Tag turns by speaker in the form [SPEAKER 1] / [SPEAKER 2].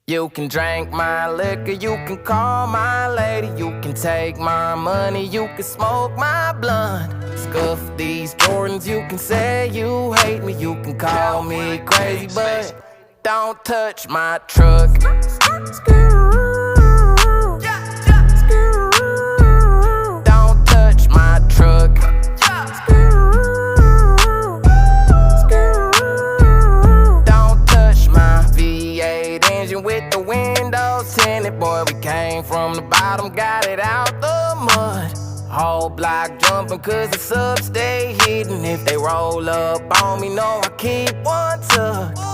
[SPEAKER 1] You can drink my liquor, you can call my lady, you can take my money, you can smoke my blunt. Scuff these Jordans, you can say you hate me, you can call me crazy, but don't touch my truck. Don't touch my truck. Don't touch my V8 engine with the windows tinted. Boy, we came from the bottom, got it out the mud. Whole block jumping cause the subs stay hidden. If they roll up on me, know I keep one tucked.